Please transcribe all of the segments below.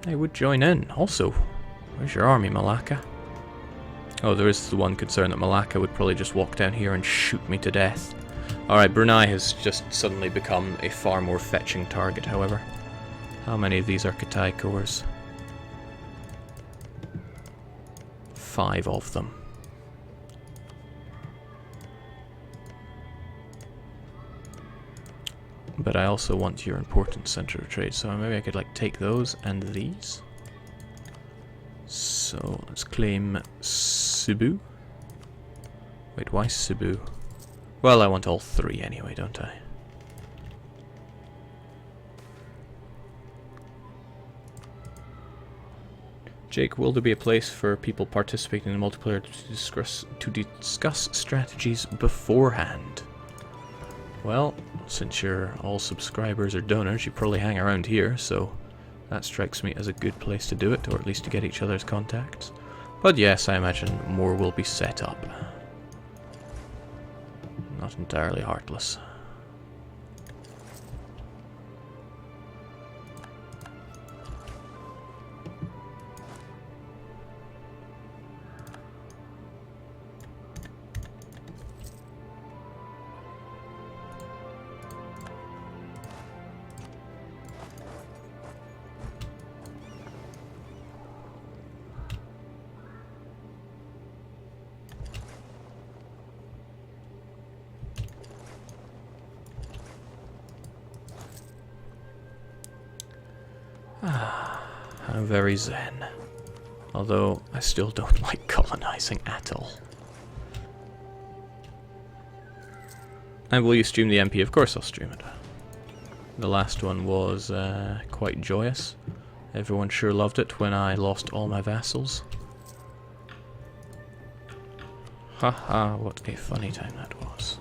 they would join in. Also, where's your army, Malacca? Oh, there is the one concern that Malacca would probably just walk down here and shoot me to death. Alright, Brunei has just suddenly become a far more fetching target, however. How many of these are Kitai cores? 5 of them. But I also want your important center of trade, so maybe I could like take those and these. So let's claim Cebu. Wait, why Cebu? Well, I want all 3 anyway, don't I? Jake, will there be a place for people participating in the multiplayer to discuss strategies beforehand? Well, since you're all subscribers or donors, you probably hang around here, so that strikes me as a good place to do it, or at least to get each other's contacts. But yes, I imagine more will be set up. Not entirely heartless. How very zen. Although, I still don't like colonizing at all. And will you stream the MP? Of course I'll stream it. The last one was quite joyous. Everyone sure loved it when I lost all my vassals. Haha, what a funny time that was.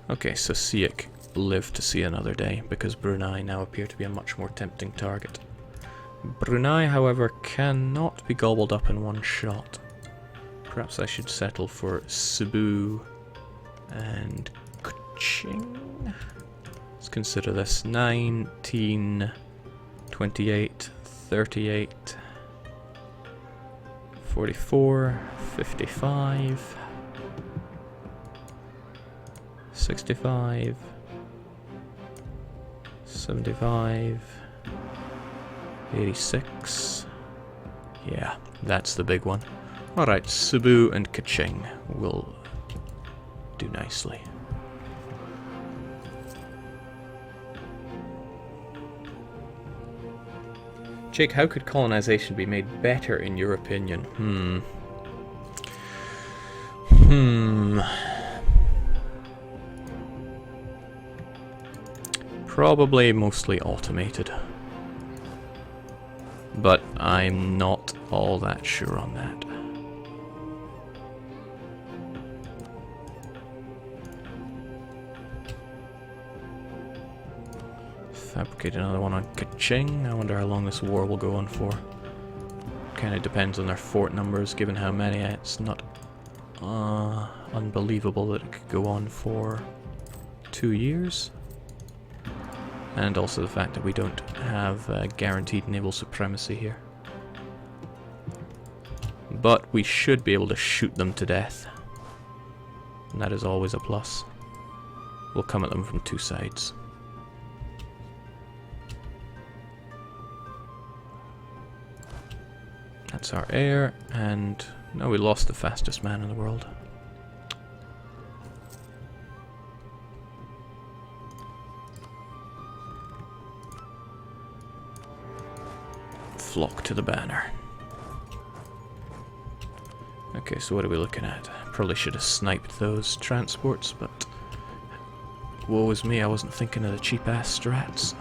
Okay, so Siak lived to see another day, because Brunei now appear to be a much more tempting target. Brunei, however, cannot be gobbled up in one shot. Perhaps I should settle for Cebu and Kuching. Let's consider this 19, 28, 38, 44, 55, 65, 75, 86. Yeah, that's the big one. Alright, Cebu and Kaching will do nicely. Jake, how could colonization be made better in your opinion? Probably mostly automated. But I'm not all that sure on that. Fabricate another one on Kaching. I wonder how long this war will go on for. Kinda depends on their fort numbers, given how many. It's not unbelievable that it could go on for 2 years. And also the fact that we don't have guaranteed naval supremacy here. But we should be able to shoot them to death. And that is always a plus. We'll come at them from 2 sides. That's our air, and no, we lost the fastest man in the world. Flock to the banner. Okay, so what are we looking at? Probably should have sniped those transports, but woe is me, I wasn't thinking of the cheap-ass strats.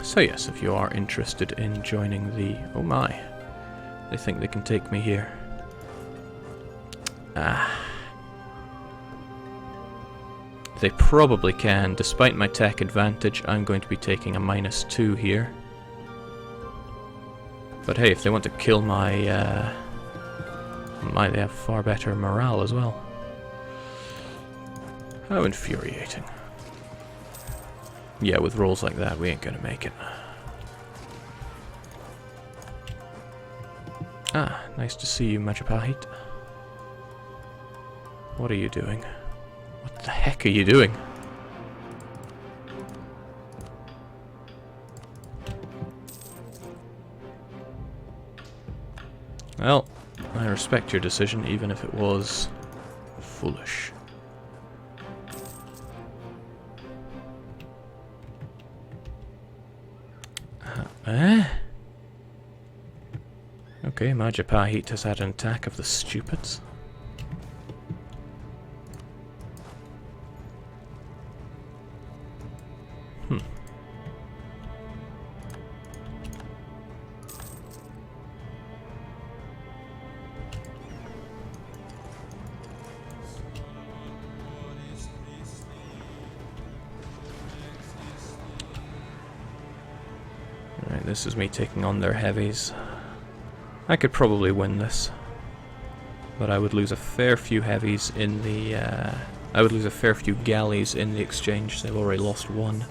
So yes, if you are interested in joining the... Oh my, they think they can take me here. They probably can. Despite my tech advantage, I'm going to be taking a -2 here. But hey, if they want to kill my My, they have far better morale as well. How infuriating. Yeah, with rolls like that, we ain't gonna make it. Ah, nice to see you, Majapahit. What are you doing? What the heck are you doing? Well, I respect your decision, even if it was foolish. Okay, Majapahit has had an attack of the stupids. Right, this is me taking on their heavies. I could probably win this, but I would lose a fair few heavies in the, I would lose a fair few galleys in the exchange. They've already lost one.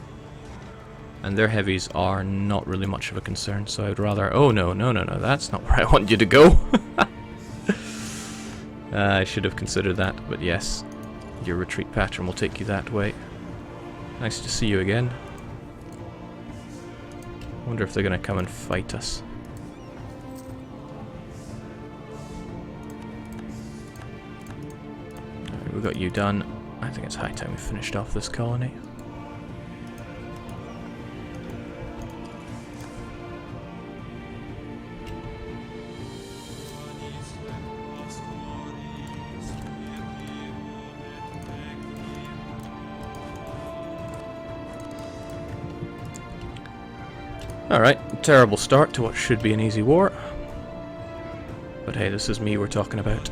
And their heavies are not really much of a concern, so I'd rather... Oh, no, that's not where I want you to go. I should have considered that, but yes. Your retreat pattern will take you that way. Nice to see you again. Wonder if they're gonna come and fight us. Alright, we got you done. I think it's high time we finished off this colony. Alright, terrible start to what should be an easy war. But hey, this is me we're talking about.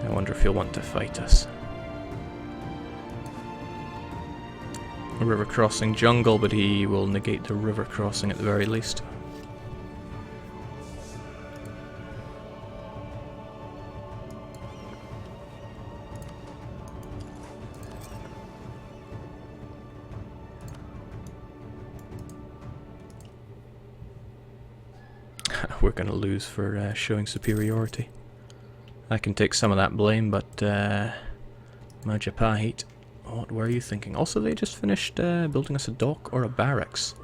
I wonder if he'll want to fight us. A river crossing jungle, but he will negate the river crossing at the very least. We're going to lose for showing superiority. I can take some of that blame, but Majapahit, what were you thinking? Also, they just finished building us a dock or a barracks.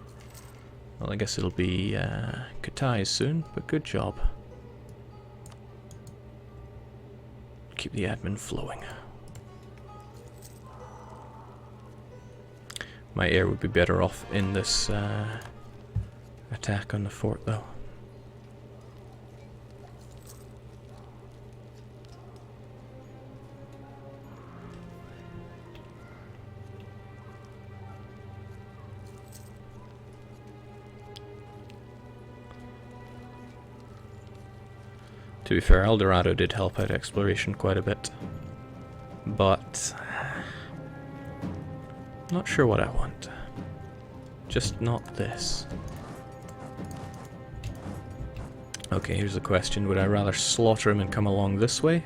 Well, I guess it'll be Katai soon, but good job. Keep the admin flowing. My air would be better off in this attack on the fort, though. To be fair, El Dorado did help out exploration quite a bit, but not sure what I want. Just not this. Okay, here's the question. Would I rather slaughter him and come along this way?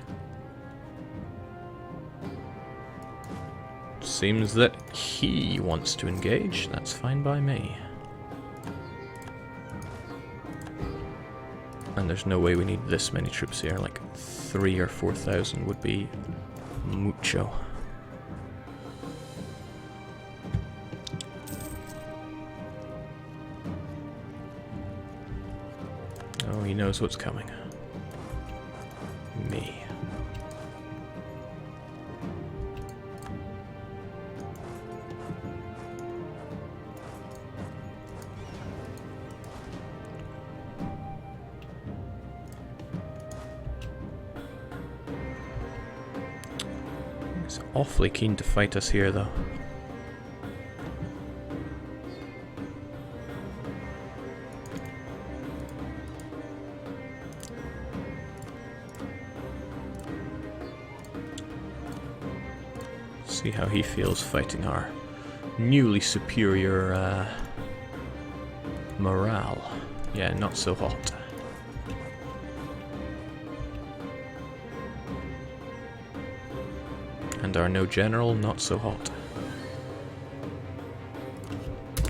Seems that he wants to engage. That's fine by me. And there's no way we need this many troops here, like 3,000 or 4,000 would be mucho. Oh, he knows what's coming. Me. He's awfully keen to fight us here, though. See how he feels fighting our newly superior morale. Yeah, not so hot. And our no general, not so hot.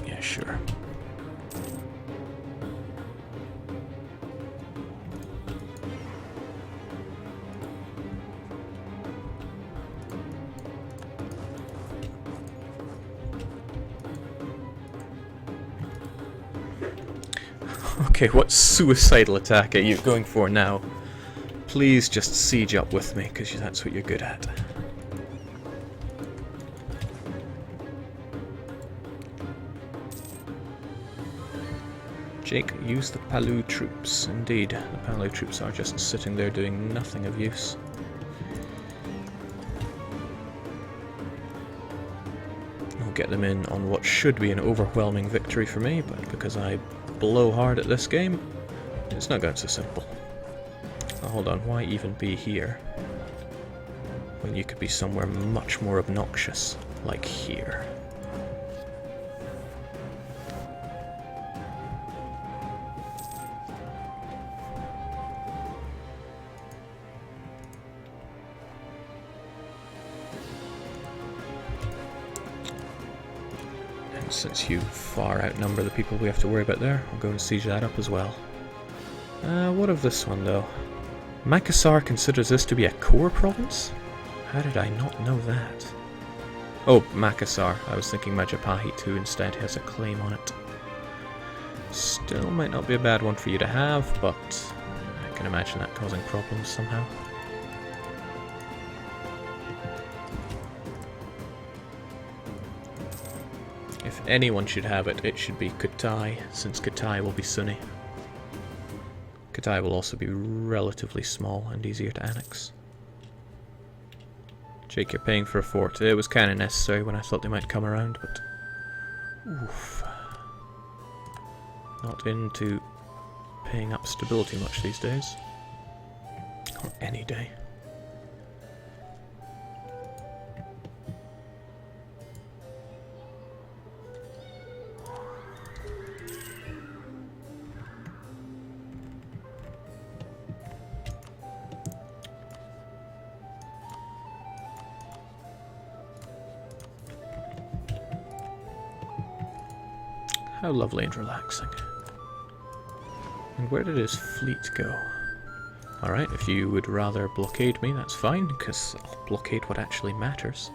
Yeah, sure. Okay, what suicidal attack are you going for now? Please just siege up with me, because that's what you're good at. Jake, use the Palu troops. Indeed, the Palu troops are just sitting there doing nothing of use. I'll get them in on what should be an overwhelming victory for me, but because I blow hard at this game, it's not going so simple. Oh, hold on, why even be here when you could be somewhere much more obnoxious, like here? Since you far outnumber the people we have to worry about there, I'll go and siege that up as well. What of this one, though? Makassar considers this to be a core province? How did I not know that? Oh, Makassar. I was thinking Majapahit too instead has a claim on it. Still might not be a bad one for you to have, but I can imagine that causing problems somehow. If anyone should have it, it should be Kutai, since Kutai will be Sunni. Kutai will also be relatively small and easier to annex. Jake, you're paying for a fort. It was kind of necessary when I thought they might come around, but... oof. Not into paying up stability much these days. Or any day. How lovely and relaxing. And where did his fleet go? Alright, if you would rather blockade me, that's fine, because I'll blockade what actually matters.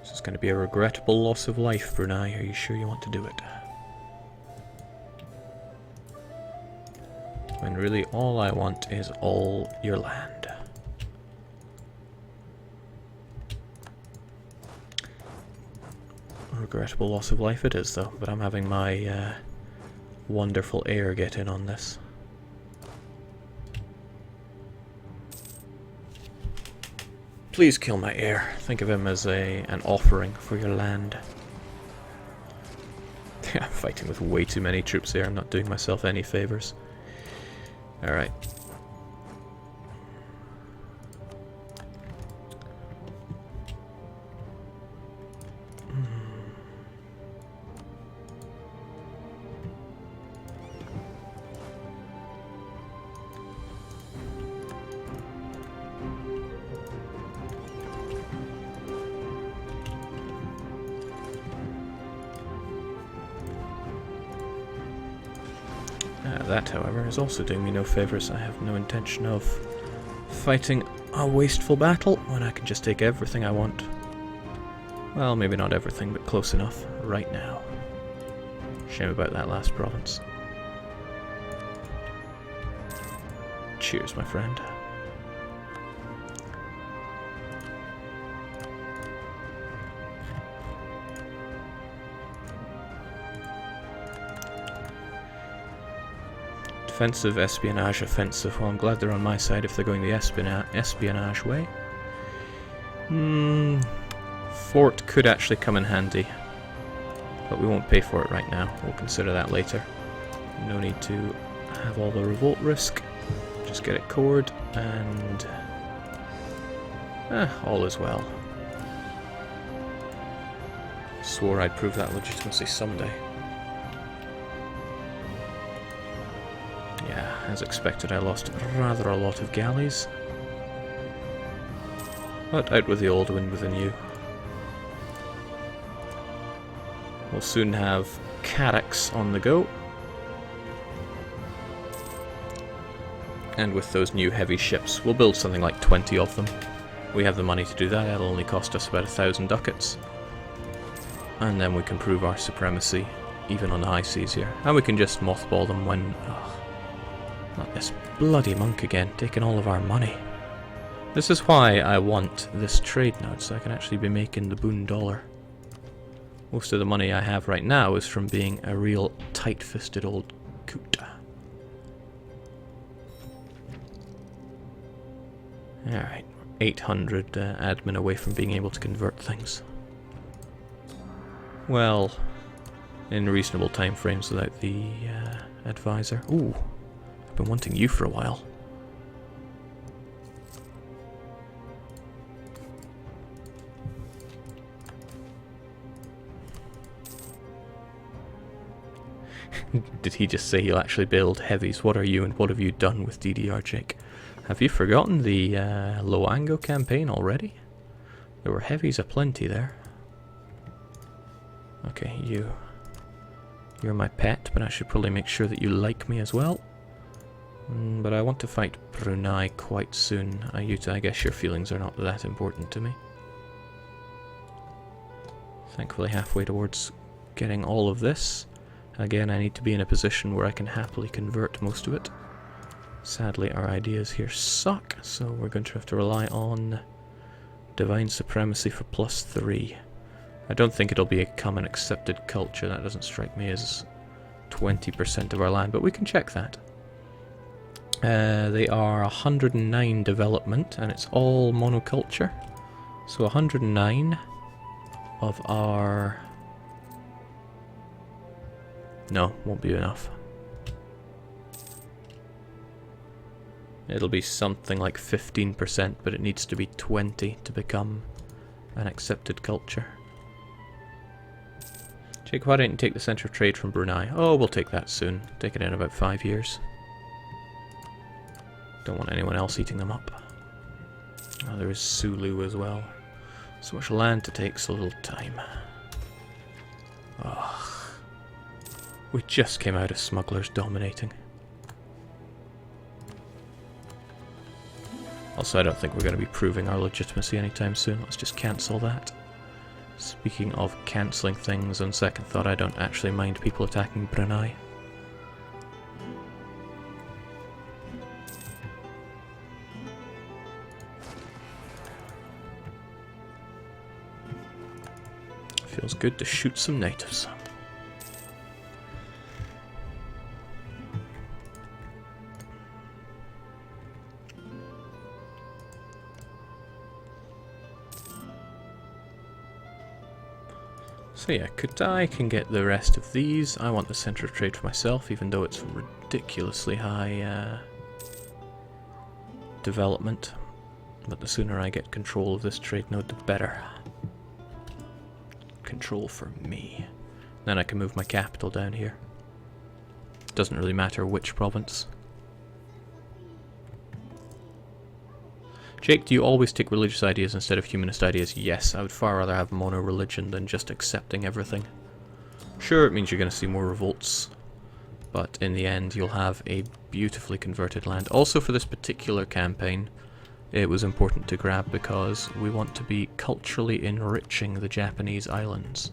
This is going to be a regrettable loss of life, Brunei. Are you sure you want to do it? When really all I want is all your land. Regrettable loss of life it is, though, but I'm having my wonderful heir get in on this. Please kill my heir. Think of him as an offering for your land. I'm fighting with way too many troops here. I'm not doing myself any favors. Alright. That, however, is also doing me no favors. I have no intention of fighting a wasteful battle when I can just take everything I want. Well, maybe not everything, but close enough right now. Shame about that last province. Cheers, my friend. Defensive, espionage, offensive. Well, I'm glad they're on my side if they're going the espionage way. fort could actually come in handy, but we won't pay for it right now. We'll consider that later. No need to have all the revolt risk. Just get it cored, and all is well. Swore I'd prove that legitimacy someday. Yeah, as expected, I lost rather a lot of galleys. But out with the old, wind with the new. We'll soon have Carracks on the go. And with those new heavy ships, we'll build something like 20 of them. We have the money to do that. That'll only cost us about 1,000 ducats. And then we can prove our supremacy, even on the high seas here. And we can just mothball them when... Oh, not this bloody monk again, taking all of our money. This is why I want this trade node, so I can actually be making the boon dollar. Most of the money I have right now is from being a real tight-fisted old coot. Alright, 800 admin away from being able to convert things. Well, in reasonable time frames without the advisor. Ooh, I've been wanting you for a while. Did he just say he'll actually build heavies? What are you and what have you done with DDR, Jake? Have you forgotten the Loango campaign already? There were heavies aplenty there. Okay, you're my pet, but I should probably make sure that you like me as well. But I want to fight Brunei quite soon. Ayuta, I guess your feelings are not that important to me. Thankfully halfway towards getting all of this. Again, I need to be in a position where I can happily convert most of it. Sadly, our ideas here suck, so we're going to have to rely on Divine Supremacy for +3. I don't think it'll become an accepted culture. That doesn't strike me as 20% of our land, but we can check that. They are 109 development, and it's all monoculture. So 109 of our... No, won't be enough. It'll be something like 15%, but it needs to be 20 to become an accepted culture. Jake, why don't you take the centre of trade from Brunei? Oh, we'll take that soon. Take it in about 5 years. Don't want anyone else eating them up. Oh, there is Sulu as well. So much land to take, so little time. Oh. We just came out of smugglers dominating. Also, I don't think we're going to be proving our legitimacy anytime soon. Let's just cancel that. Speaking of cancelling things, on second thought, I don't actually mind people attacking Brunei. Feels good to shoot some natives. So yeah, Kutai can get the rest of these. I want the centre of trade for myself, even though it's ridiculously high development. But the sooner I get control of this trade node, the better. Control for me. Then I can move my capital down here. Doesn't really matter which province. Jake, do you always take religious ideas instead of humanist ideas? Yes, I would far rather have mono-religion than just accepting everything. Sure, it means you're going to see more revolts, but in the end you'll have a beautifully converted land. Also for this particular campaign, it was important to grab because we want to be culturally enriching the Japanese islands.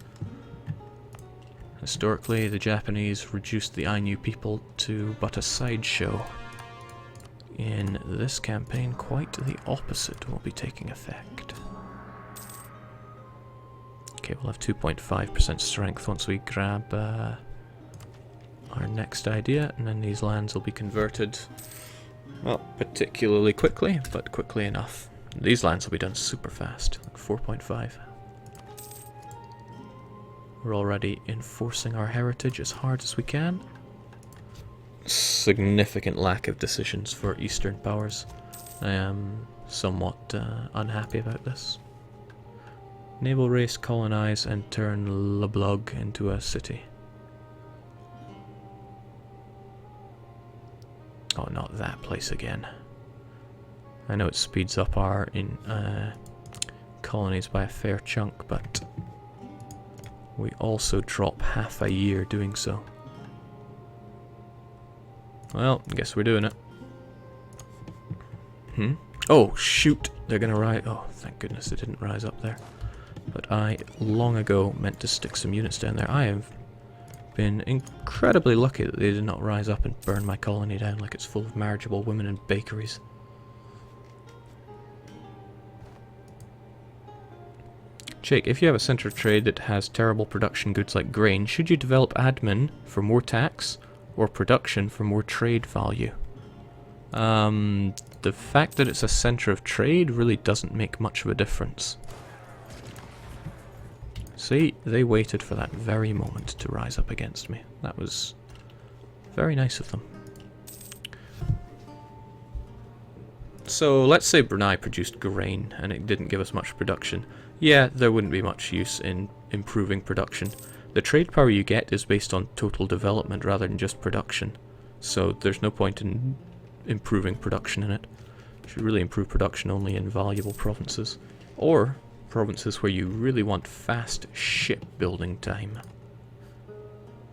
Historically, the Japanese reduced the Ainu people to but a sideshow. In this campaign, quite the opposite will be taking effect. Okay, we'll have 2.5% strength once we grab our next idea, and then these lands will be converted, well, particularly quickly, but quickly enough. These lands will be done super fast, like 4.5. We're already enforcing our heritage as hard as we can. Significant lack of decisions for Eastern powers. I am somewhat unhappy about this. Naval race colonize and turn Leblog into a city. Oh, not that place again. I know it speeds up our colonies by a fair chunk, but we also drop half a year doing so. Well, I guess we're doing it. Oh, shoot! They're gonna rise. Oh, thank goodness they didn't rise up there. But I, long ago, meant to stick some units down there. I have been incredibly lucky that they did not rise up and burn my colony down like it's full of marriageable women and bakeries. Jake, if you have a centre of trade that has terrible production goods like grain, should you develop admin for more tax or production for more trade value? The fact that it's a centre of trade really doesn't make much of a difference. See, they waited for that very moment to rise up against me. That was very nice of them. So let's say Brunei produced grain and it didn't give us much production. Yeah, there wouldn't be much use in improving production. The trade power you get is based on total development rather than just production. So there's no point in improving production in it. You should really improve production only in valuable provinces. Or provinces where you really want fast shipbuilding time.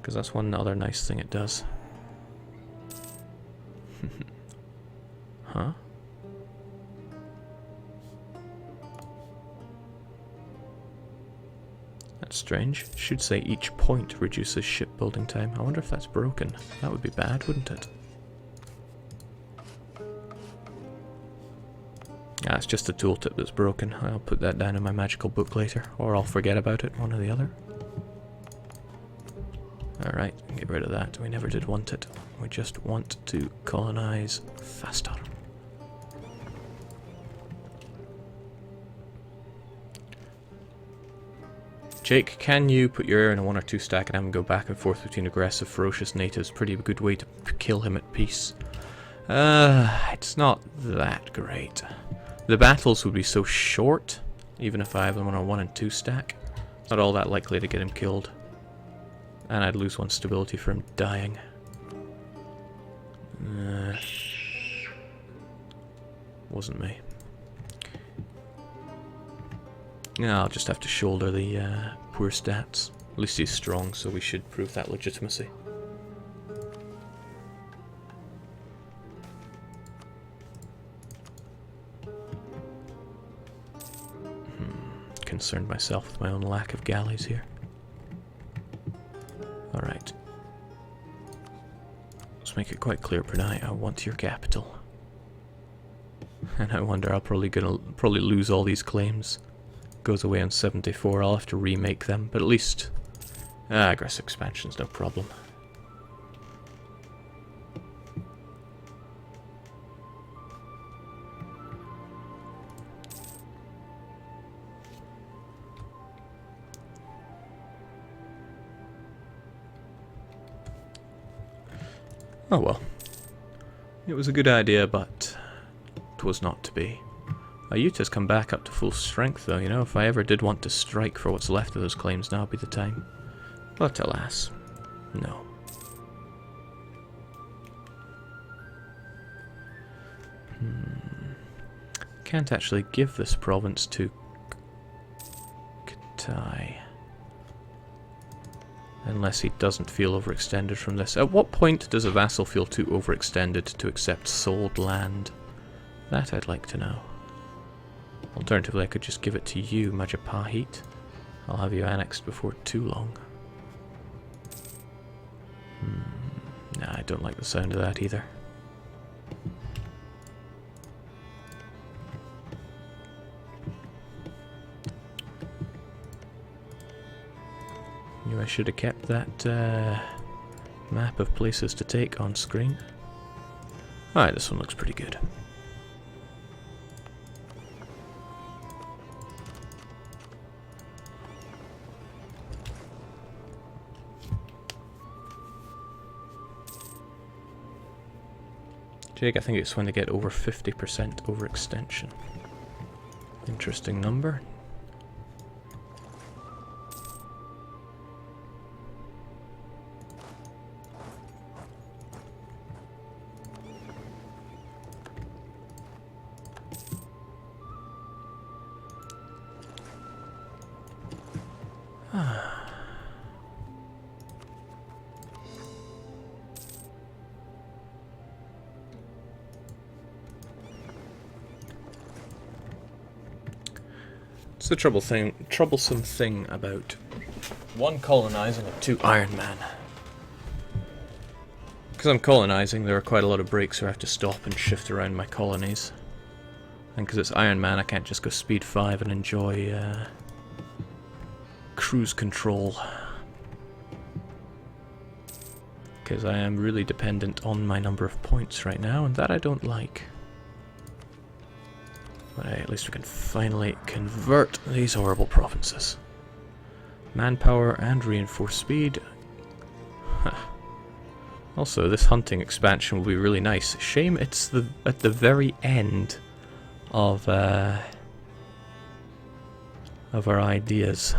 Because that's one other nice thing it does. Huh? That's strange. It should say each point reduces shipbuilding time. I wonder if that's broken. That would be bad, wouldn't it? Ah, it's just a tooltip that's broken. I'll put that down in my magical book later, or I'll forget about it, one or the other. Alright, get rid of that. We never did want it. We just want to colonize faster. Jake, can you put your heir in a 1 or 2 stack and have him go back and forth between aggressive, ferocious natives? Pretty good way to kill him at peace. It's not that great. The battles would be so short, even if I have them on a 1 and 2 stack. Not all that likely to get him killed. And I'd lose 1 stability for him dying. Wasn't me. Yeah, I'll just have to shoulder the poor stats. At least he's strong, so we should prove that legitimacy. Concerned myself with my own lack of galleys here. Alright. Let's make it quite clear, Brunei, I want your capital. And I wonder, I'll probably lose all these claims. Goes away on 74, I'll have to remake them, but at least aggressive expansion's no problem. Oh well. It was a good idea, but it was not to be. Ayuta's come back up to full strength though, you know, if I ever did want to strike for what's left of those claims, now would be the time. But alas, no. Can't actually give this province to Katai. Unless he doesn't feel overextended from this. At what point does a vassal feel too overextended to accept sold land? That I'd like to know. Alternatively, I could just give it to you, Majapahit. I'll have you annexed before too long. Nah, I don't like the sound of that either. Knew I should have kept that map of places to take on screen. Alright, this one looks pretty good. Jake, I think it's when they get over 50% overextension. Interesting number. It's the troublesome thing about one colonizing and two Iron Man. Because I'm colonizing, there are quite a lot of breaks where I have to stop and shift around my colonies. And because it's Iron Man, I can't just go speed 5 and enjoy cruise control. Because I am really dependent on my number of points right now, and that I don't like. But at least we can finally convert these horrible provinces. Manpower and reinforced speed. Huh. Also, this hunting expansion will be really nice. Shame it's at the very end of our ideas.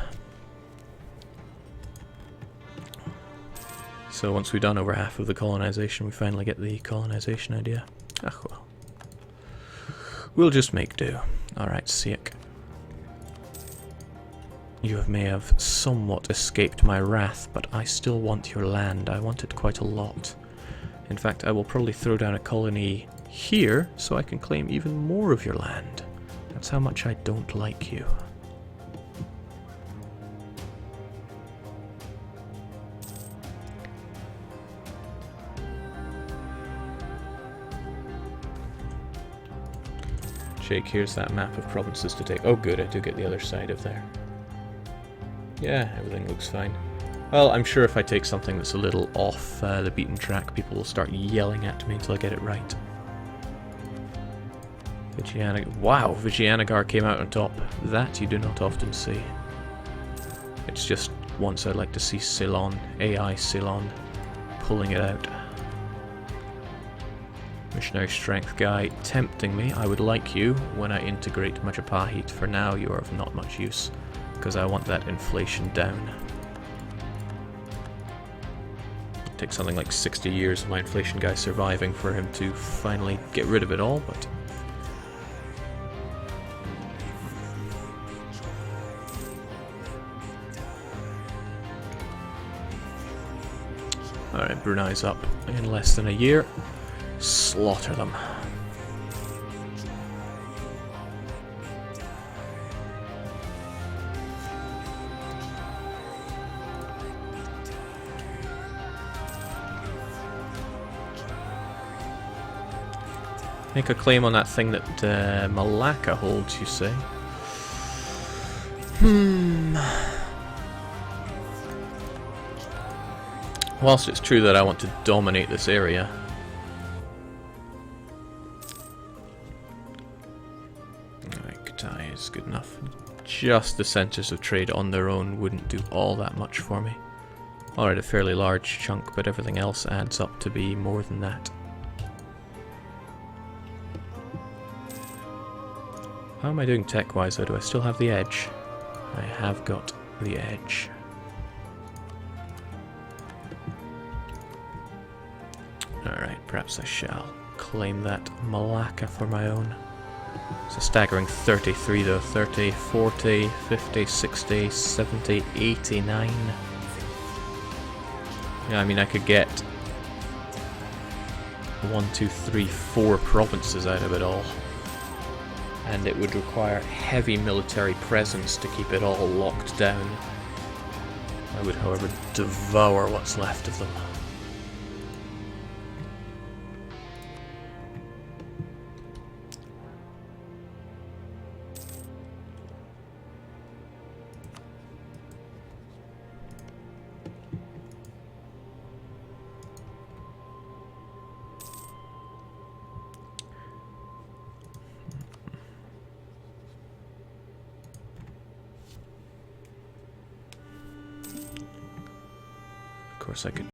So once we've done over half of the colonization, we finally get the colonization idea. Ah, well. We'll just make do. Alright, Siak. You may have somewhat escaped my wrath, but I still want your land. I want it quite a lot. In fact, I will probably throw down a colony here, so I can claim even more of your land. That's how much I don't like you. Jake, here's that map of provinces to take. Oh good, I do get the other side of there. Yeah, everything looks fine. Well, I'm sure if I take something that's a little off the beaten track, people will start yelling at me until I get it right. Wow, Vijayanagar came out on top. That you do not often see. It's just once I'd like to see Ceylon, AI Ceylon, pulling it out. Missionary strength guy tempting me. I would like you when I integrate Majapahit. For now, you are of not much use, because I want that inflation down. It takes something like 60 years of my inflation guy surviving for him to finally get rid of it all, but... Alright, Brunei's up in less than a year. Slaughter them. Make a claim on that thing that Malacca holds, you say? Whilst it's true that I want to dominate this area, is good enough. Just the centres of trade on their own wouldn't do all that much for me. Alright, a fairly large chunk, but everything else adds up to be more than that. How am I doing tech-wise though? Do I still have the edge? I have got the edge. Alright, perhaps I shall claim that Malacca for my own. It's a staggering 33 though. 30, 40, 50, 60, 70, 89. Yeah, I mean I could get 1, 2, 3, 4 provinces out of it all. And it would require heavy military presence to keep it all locked down. I would, however, devour what's left of them. Of course I could